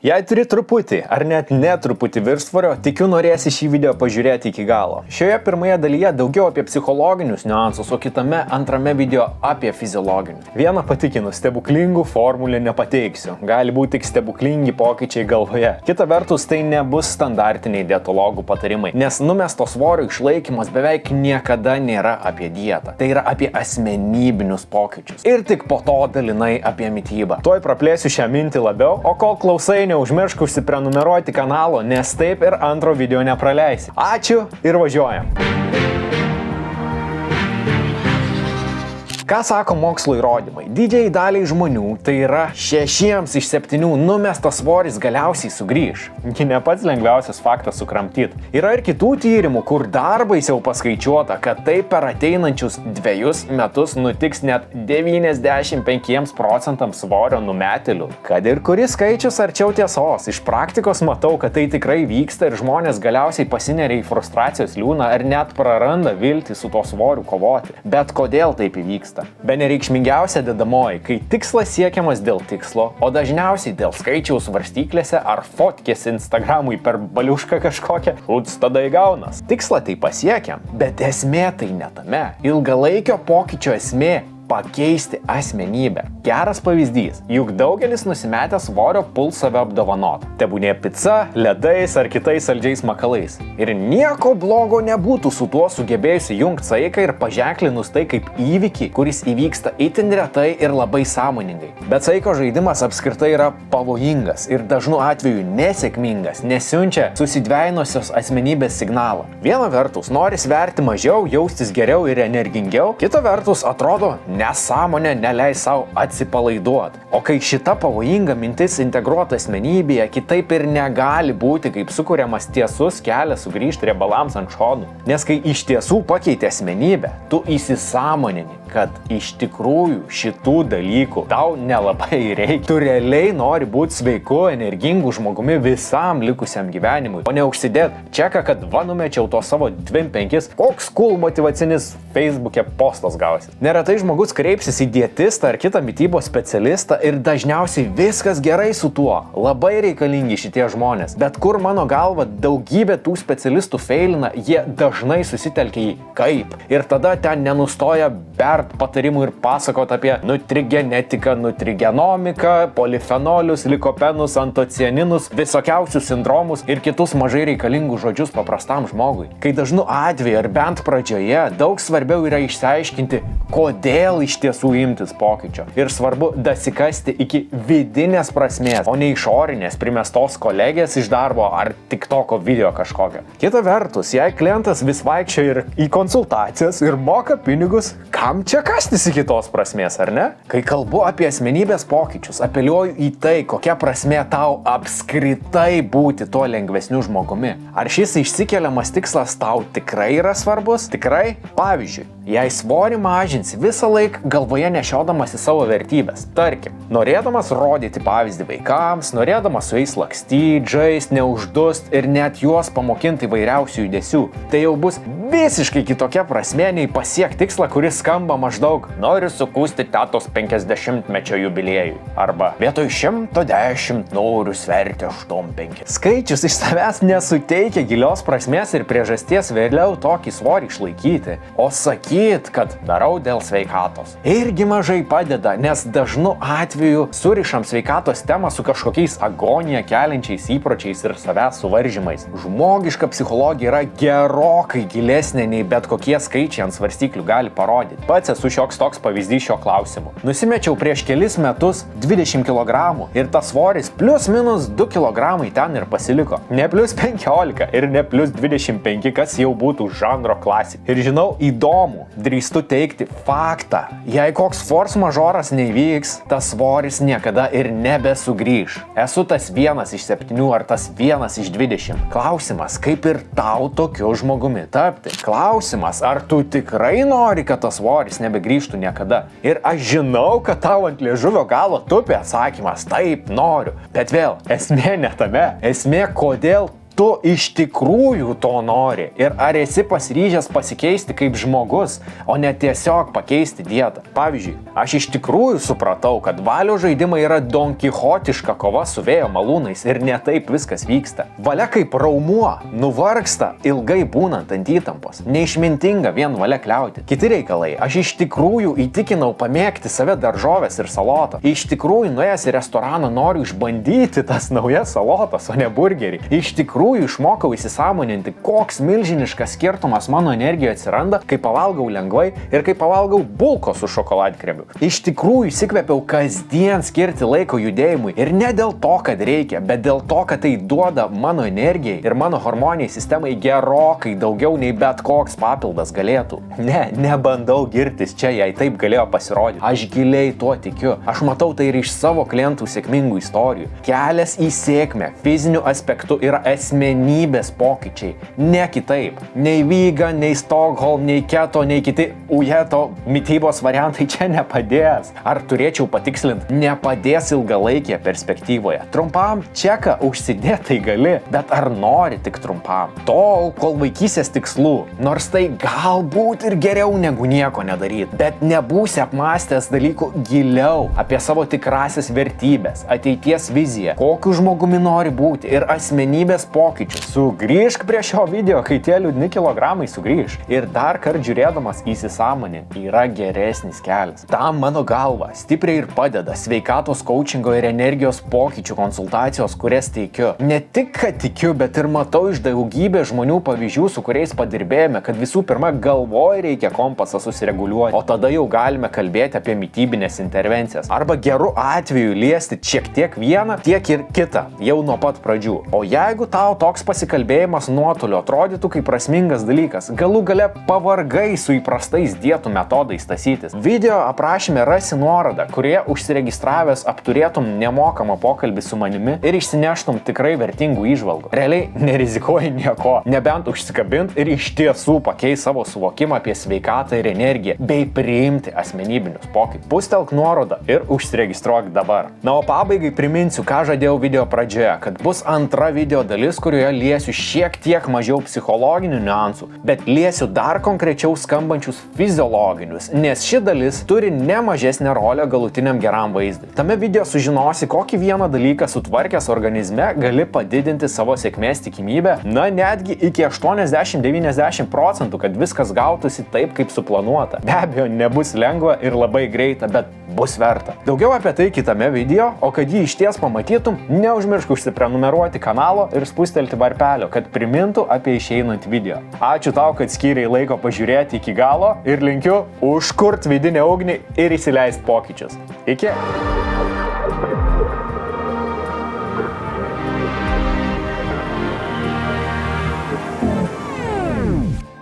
Jei turi truputį ar net netruputį viršsvorio, tikiu norėsi šį video pažiūrėti iki galo. Šioje pirmoje dalyje daugiau apie psichologinius niuansus, o kitame antrame video apie fiziologinius. Vieną patikinu, stebuklingų formulę nepateiksiu. Gali būti tik stebuklingi pokyčiai galvoje. Kita vertus, tai nebus standartiniai dietologų patarimai, nes numesto svorio išlaikymas beveik niekada nėra apie dietą. Tai yra apie asmenybinius pokyčius. Ir tik po to dalinai apie mitybą. Tuoj praplėsiu šią mintį labiau, o kol klausai, neužmiršk užsiprenumeruoti kanalo, nes taip ir antro video nepraleisi. Ačiū ir važiuojam. Ką sako mokslo įrodymai? Didžiai daliai žmonių, tai yra 6 iš 7 numestas svoris galiausiai sugrįž. Ne pats lengviausias faktas sukramtyti. Yra ir kitų tyrimų, kur dar baisiau paskaičiuota, kad tai per ateinančius 2 metus nutiks net 95% svorio numetėlių. Kad ir kuris skaičius arčiau tiesos, iš praktikos matau, kad tai tikrai vyksta ir žmonės galiausiai pasineria į frustracijos liūną ar net praranda viltį su tuo svoriu kovoti. Bet kodėl taip įvyksta? Bene reikšmingiausia dedamoji, kai tikslas siekiamas dėl tikslo, o dažniausiai dėl skaičiaus svarstyklėse ar fotkės Instagramui per baliušką kažkokią, šūds tada įgaunas. Tikslą tai pasiekiam, bet esmė tai ne tame. Ilgalaikio pokyčio esmė pakeisti asmenybę. Geras pavyzdys, juk daugelis nusimetę svorio puls save apdovanot. Tebūnė pica, ledais ar kitais saldžiais makalais. Ir nieko blogo nebūtų su tuo sugebėjusi jungti saiką ir paženklinus tai kaip įvykį, kuris įvyksta itin retai ir labai sąmoningai. Bet saiko žaidimas apskritai yra pavojingas ir dažnu atveju nesėkmingas, nesiunčia susidveinusios asmenybės signalą. Viena vertus, nori sverti mažiau, jaustis geriau ir energingiau, kita vertus atrodo, nesąmonė neleis savo atsipalaiduoti. O kai šita pavojinga mintis integruota asmenybėje, kitaip ir negali būti, kaip sukuriamas tiesus kelias sugrįžti riebalams ant šonų. Nes kai iš tiesų pakeiti asmenybę, tu įsisąmonini, kad iš tikrųjų šitų dalykų tau nelabai reikia. Tu realiai nori būti sveiku, energingu žmogumi visam likusiam gyvenimui, o ne užsidėt čeką, kad va numečiau to savo 25, koks cool motyvacinis Facebook'e postas gausi. Neretai žmogus kreipsis į dietistą ar kitą mitybos specialistą ir dažniausiai viskas gerai su tuo. Labai reikalingi šitie žmonės. Bet kur mano galva daugybė tų specialistų feilina, jie dažnai susitelkia į kaip. Ir tada ten nenustoja bert patarimų ir pasakot apie nutrigenetiką, nutrigenomiką, polifenolius, likopenus, antocianinus, visokiausius sindromus ir kitus mažai reikalingus žodžius paprastam žmogui. Kai dažnu atveju ar bent pradžioje daug svarbiau yra išsiaiškinti, kodėl iš tiesų imtis pokyčio. Ir svarbu dasikasti iki vidinės prasmės, o ne išorinės primestos kolegės iš darbo ar TikToko video kažkokio. Kita vertus, jei klientas vis vaikščia ir į konsultacijas ir moka pinigus, kam čia kastis iki tos prasmės, ar ne? Kai kalbu apie asmenybės pokyčius, apeliuoju į tai, kokia prasmė tau apskritai būti tuo lengvesniu žmogumi. Ar šis išsikeliamas tikslas tau tikrai yra svarbus? Tikrai? Pavyzdžiui, jei svorį mažinsi visą laiką galvoje nešiodamas į savo vertybės. Tarkim, norėdamas rodyti pavyzdį vaikams, norėdamas su jais lakstyti, žaist, neuždust ir net juos pamokinti įvairiausių judesių, tai jau bus visiškai kitokia prasmė nei pasiekti tikslą, kuris skamba maždaug noriu sukūsti tetos 50-mečio jubiliejui. Arba vietoj 110 noriu sverti 85. Skaičius iš savęs nesuteikia gilios prasmės ir priežasties vėliau tokį svorį išlaikyti, o sakyt, kad darau dėl sveikatos. Irgi mažai padeda, nes dažnu atveju surišam sveikatos temą su kažkokiais agoniją keliančiais įpročiais ir savęs suvaržymais. Žmogiška psichologija yra gerokai gilesnė nei bet kokie skaičiai ant svarstyklių gali parodyti. Pats esu šioks toks pavyzdys šio klausimu. Nusimečiau prieš kelis metus 20 kg ir tas svoris plius minus 2 kg ten ir pasiliko. Ne plius 15 ir ne plius 25, kas jau būtų žanro klasika. Ir žinau, įdomu, drįstu teikti faktą. Jei koks force majoras neįvyks, tas svoris niekada ir nebesugrįž. Esu tas 1 iš 7 ar tas 1 iš 20. Klausimas, kaip ir tau tokiu žmogumi tapti. Klausimas, ar tu tikrai nori, kad tas svoris nebegrįžtų niekada. Ir aš žinau, kad tau ant liežuvio galo tupi atsakymas, taip, noriu. Bet vėl, esmė ne tame. Esmė, kodėl tu iš tikrųjų to nori ir ar esi pasiryžęs pasikeisti kaip žmogus, o ne tiesiog pakeisti dietą. Pavyzdžiui, aš iš tikrųjų supratau, kad valios žaidimai yra donkichotiška kova su vėjo malūnais ir ne taip viskas vyksta. Valia kaip raumuo, nuvargsta ilgai būnant ant įtampos. Neišmintinga vien valia kliauti. Kiti reikalai, aš iš tikrųjų įtikinau pamėgti save daržovės ir salotą. Iš tikrųjų nuėjęs į restoraną noriu išbandyti tas naujas salotas, o ne burgerį. Iš tikrųjų išmokau įsisąmoninti, koks milžiniškas skirtumas mano energijoje atsiranda, kai pavalgau lengvai ir kai pavalgau bulko su šokoladkremiu. Iš tikrųjų įsikvėpiau kasdien skirti laiko judėjimui ir ne dėl to, kad reikia, bet dėl to, kad tai duoda mano energijai ir mano hormoniniai sistemai gerokai daugiau nei bet koks papildas galėtų. Nebandau girtis čia, jei taip galėjo pasirodyti. Aš giliai tuo tikiu. Aš matau tai ir iš savo klientų sėkmingų istorijų. Kelias į sėkmę fiziniu aspektu yra asmenybės pokyčiai. Ne kitaip. Nei vegan, nei Stockholm, nei keto, nei kiti ujeto mitybos variantai čia nepadės. Ar turėčiau patikslinti? Nepadės ilgalaikėje perspektyvoje. Trumpam čeką užsidėtai gali, bet ar nori tik trumpam? Tol, kol vaikysės tikslų, nors tai galbūt ir geriau negu nieko nedaryti, bet nebūsi apmąstęs dalykų giliau apie savo tikrasias vertybės, ateities viziją, kokiu žmogumi nori būti ir asmenybės pokyčius. Sugrįžk prie šio video, kai tie liūdni kilogramai sugrįž. Ir dar kart žiūrėdamas įsisąmoninti yra geresnis kelias. Tam mano galva stipriai ir padeda sveikatos coachingo ir energijos pokyčių konsultacijos, kurias teikiu. Ne tik, kad tikiu, bet ir matau iš daugybės žmonių pavyzdžių, su kuriais padirbėjome, kad visų pirma galvoje reikia kompasą susireguliuoti, o tada jau galime kalbėti apie mitybinės intervencijas. Arba geru atveju liesti šiek tiek vieną, tiek ir kitą, jau nuo pat pradžių. O jeigu tau toks pasikalbėjimas nuotoliu atrodytų kaip prasmingas dalykas, galų gale pavargai su įprastais dietų metodais tasytis. Video aprašyme rasi nuorodą, kurie užsiregistravęs apturėtum nemokamą pokalbį su manimi ir išsineštum tikrai vertingų įžvalgų. Realiai nerizikuoji nieko, nebent užsikabint ir iš tiesų pakeis savo suvokimą apie sveikatą ir energiją, bei priimti asmenybinius pokyčius. Pustelk nuorodą ir užsiregistruok dabar. Na, o pabaigai priminsiu, ką žadėjau video pradžioje, kad bus antra video dalis, kurioje liesiu šiek tiek mažiau psichologinių niuansų, bet liesiu dar konkrečiau skambančius fiziologinius, nes ši dalis turi ne mažesnę rolę galutiniam geram vaizdui. Tame video sužinosi, kokį vieną dalyką sutvarkęs organizme gali padidinti savo sėkmės tikimybę, na netgi iki 80-90%, kad viskas gautųsi taip, kaip suplanuota. Be abejo, nebus lengva ir labai greita, bet bus verta. Daugiau apie tai kitame video, o kad jį išties pamatytum, neužmiršk užsiprenumeruoti kanalo ir spustelti varpelio, kad primintų apie išeinantį video. Ačiū tau, kad skyrei laiko pažiūrėti iki galo ir linkiu užkurt vidinę ugnį ir įsileist pokyčius. Iki!